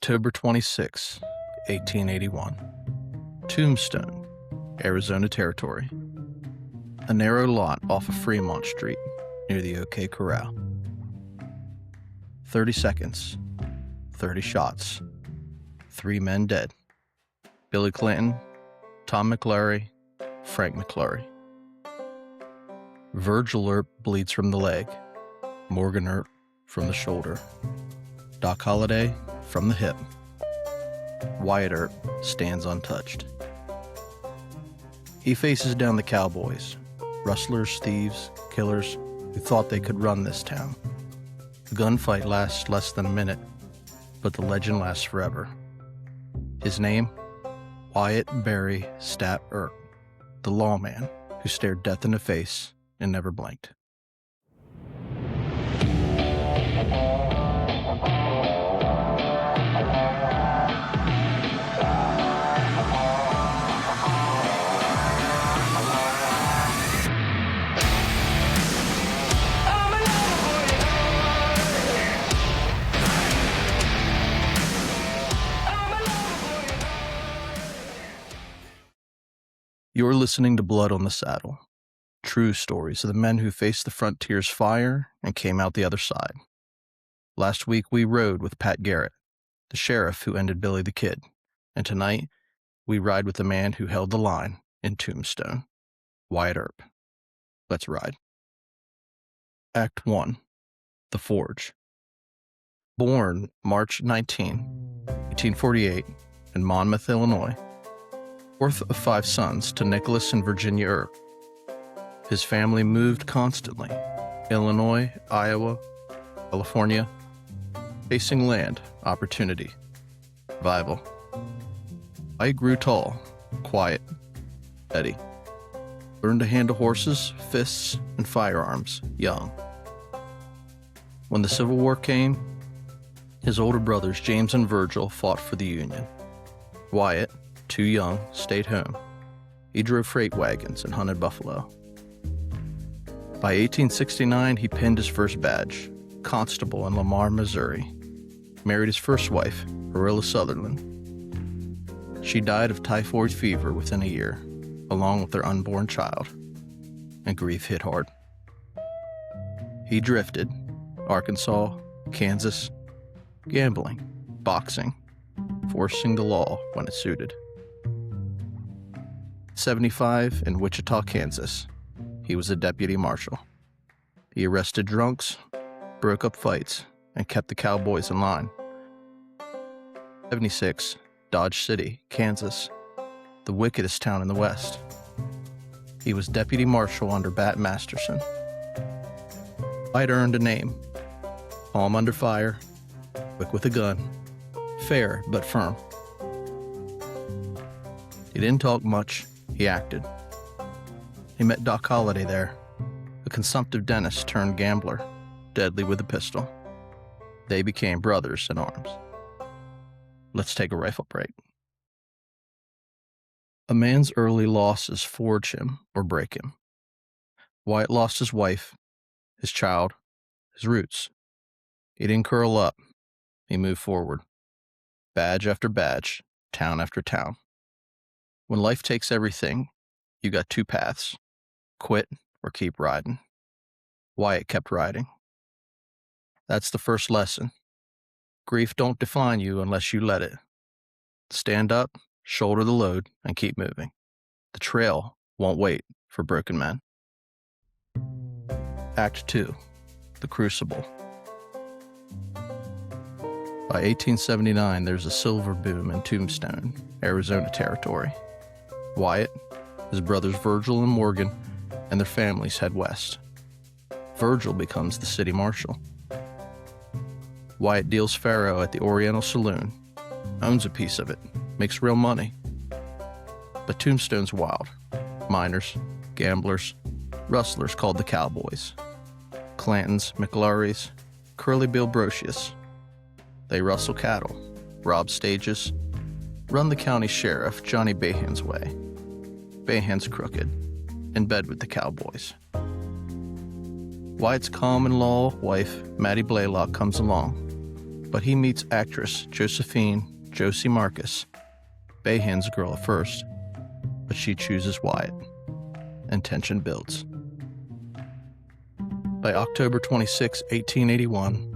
October 26, 1881. Tombstone, Arizona Territory. A narrow lot off of Fremont Street near the OK Corral. 30 seconds, 30 shots, 3 men dead. Billy Clanton, Tom McLaury, Frank McLaury. Virgil Earp bleeds from the leg, Morgan Earp from the shoulder, Doc Holliday from the hip. Wyatt Earp stands untouched. He faces down the cowboys, rustlers, thieves, killers who thought they could run this town. The gunfight lasts less than a minute, but the legend lasts forever. His name? Wyatt Barry Stat Earp, the lawman who stared death in the face and never blinked. You're listening to Blood on the Saddle, true stories of the men who faced the frontier's fire and came out the other side. Last week we rode with Pat Garrett, the sheriff who ended Billy the Kid, and tonight we ride with the man who held the line in Tombstone, Wyatt Earp. Let's ride. Act 1. The Forge. Born March 19, 1848, in Monmouth, Illinois, fourth of 5 sons to Nicholas and Virginia Earp. His family moved constantly, Illinois, Iowa, California, chasing land, opportunity, survival. Wyatt grew tall, quiet, steady. Learned to handle horses, fists, and firearms young. When the Civil War came, his older brothers James and Virgil fought for the Union. Wyatt, too young, stayed home. He drove freight wagons and hunted buffalo. By 1869, he pinned his first badge, constable in Lamar, Missouri. Married his first wife, Marilla Sutherland. She died of typhoid fever within a year, along with their unborn child, and grief hit hard. He drifted, Arkansas, Kansas, gambling, boxing, forcing the law when it suited. 75 in Wichita, Kansas, he was a deputy marshal. He arrested drunks, broke up fights, and kept the cowboys in line. 76, Dodge City, Kansas, the wickedest town in the West. He was deputy marshal under Bat Masterson. Wyatt earned a name: calm under fire, quick with a gun, fair but firm. He didn't talk much, he acted. He met Doc Holliday there, a consumptive dentist turned gambler, deadly with a pistol. They became brothers in arms. Let's take a rifle break. A man's early losses forge him or break him. Wyatt lost his wife, his child, his roots. He didn't curl up. He moved forward. Badge after badge, town after town. When life takes everything, you got 2 paths: quit or keep riding. Wyatt kept riding. That's the first lesson. Grief don't define you unless you let it. Stand up, shoulder the load, and keep moving. The trail won't wait for broken men. Act 2. The Crucible. By 1879, there's a silver boom in Tombstone, Arizona Territory. Wyatt, his brothers Virgil and Morgan, and their families head west. Virgil becomes the city marshal. Wyatt deals faro at the Oriental Saloon, owns a piece of it, makes real money. But Tombstone's wild. Miners, gamblers, rustlers called the Cowboys. Clanton-McLaury's, Curly Bill Brocius. They rustle cattle, rob stages, run the county sheriff Johnny Behan's way. Behan's crooked, in bed with the Cowboys. Wyatt's common-law wife, Mattie Blaylock, comes along. But he meets actress Josie Marcus, Behan's girl at first, but she chooses Wyatt, and tension builds. By October 26, 1881,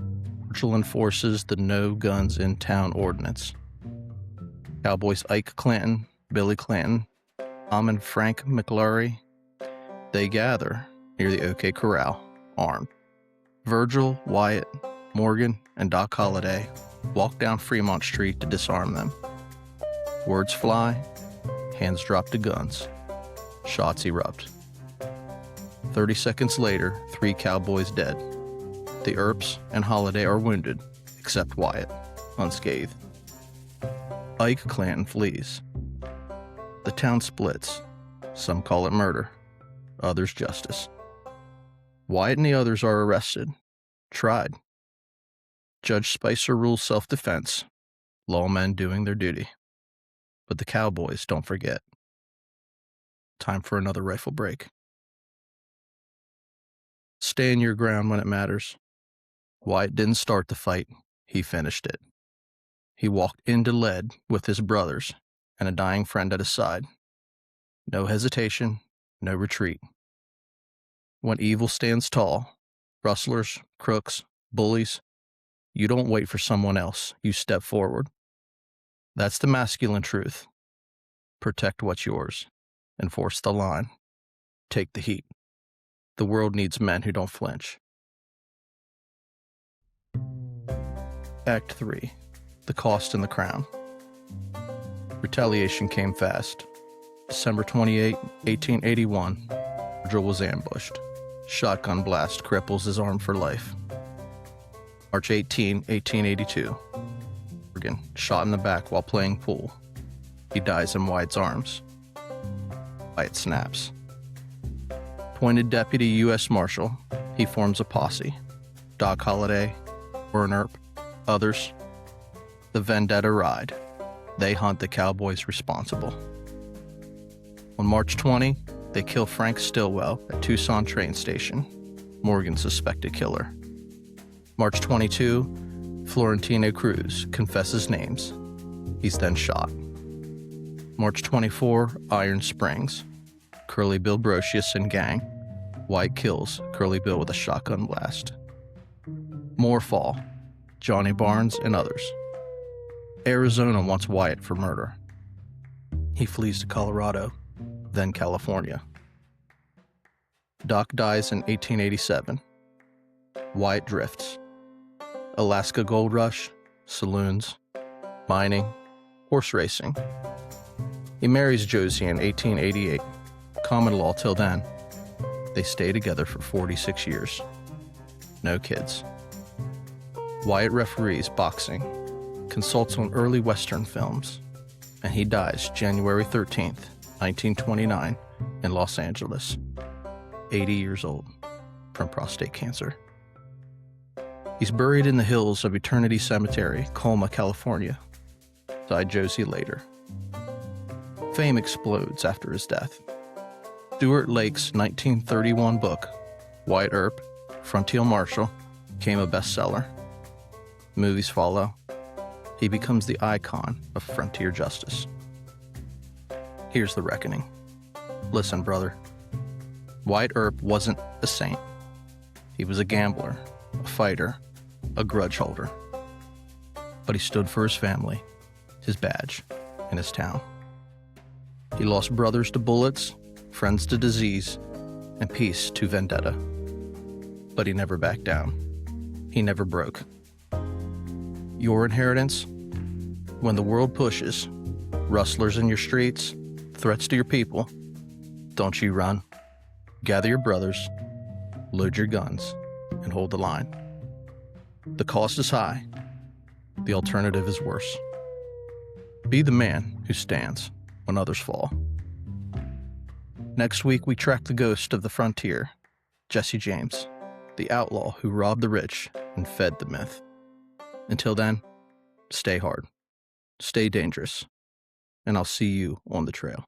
Virgil enforces the No Guns in Town ordinance. Cowboys Ike Clanton, Billy Clanton, Tom and Frank McLaury, they gather near the OK Corral, armed. Virgil, Wyatt, Morgan, and Doc Holliday walk down Fremont Street to disarm them. Words fly, hands drop to guns. Shots erupt. 30 seconds later, 3 cowboys dead. The Earps and Holliday are wounded, except Wyatt, unscathed. Ike Clanton flees. The town splits. Some call it murder, others justice. Wyatt and the others are arrested, tried. Judge Spicer rules self-defense, lawmen doing their duty. But the cowboys don't forget. Time for another rifle break. Stand your ground when it matters. Wyatt didn't start the fight, he finished it. He walked into lead with his brothers and a dying friend at his side. No hesitation, no retreat. When evil stands tall, rustlers, crooks, bullies, you don't wait for someone else, you step forward. That's the masculine truth. Protect what's yours. Enforce the line. Take the heat. The world needs men who don't flinch. Act 3. The Cost and the Crown. Retaliation came fast. December 28, 1881, Virgil was ambushed. Shotgun blast cripples his arm for life. March 18, 1882, Morgan shot in the back while playing pool. He dies in Wyatt's arms. Wyatt snaps. Appointed Deputy U.S. Marshal, he forms a posse. Doc Holliday, Wyatt Earp, others. The Vendetta Ride. They hunt the cowboys responsible. On March 20, they kill Frank Stillwell at Tucson train station, Morgan's suspected killer. March 22, Florentino Cruz confesses names. He's then shot. March 24, Iron Springs. Curly Bill Brocius and gang. Wyatt kills Curly Bill with a shotgun blast. More fall. Johnny Barnes and others. Arizona wants Wyatt for murder. He flees to Colorado, then California. Doc dies in 1887. Wyatt drifts. Alaska gold rush, saloons, mining, horse racing. He marries Josie in 1888. Common law till then. They stay together for 46 years. No kids. Wyatt referees boxing, consults on early Western films, and he dies January 13th, 1929, in Los Angeles, 80 years old, from prostate cancer. He's buried in the hills of Eternity Cemetery, Colma, California. Died Josie later. Fame explodes after his death. Stuart Lake's 1931 book, Wyatt Earp, Frontier Marshal, became a bestseller. Movies follow. He becomes the icon of frontier justice. Here's the reckoning. Listen, brother. Wyatt Earp wasn't a saint. He was a gambler, a fighter, a grudge holder. But he stood for his family, his badge, and his town. He lost brothers to bullets, friends to disease, and peace to vendetta. But he never backed down. He never broke. Your inheritance? When the world pushes, rustlers in your streets, threats to your people, don't you run. Gather your brothers, load your guns, and hold the line. The cost is high. The alternative is worse. Be the man who stands when others fall. Next week, we track the ghost of the frontier, Jesse James, the outlaw who robbed the rich and fed the myth. Until then, stay hard, stay dangerous, and I'll see you on the trail.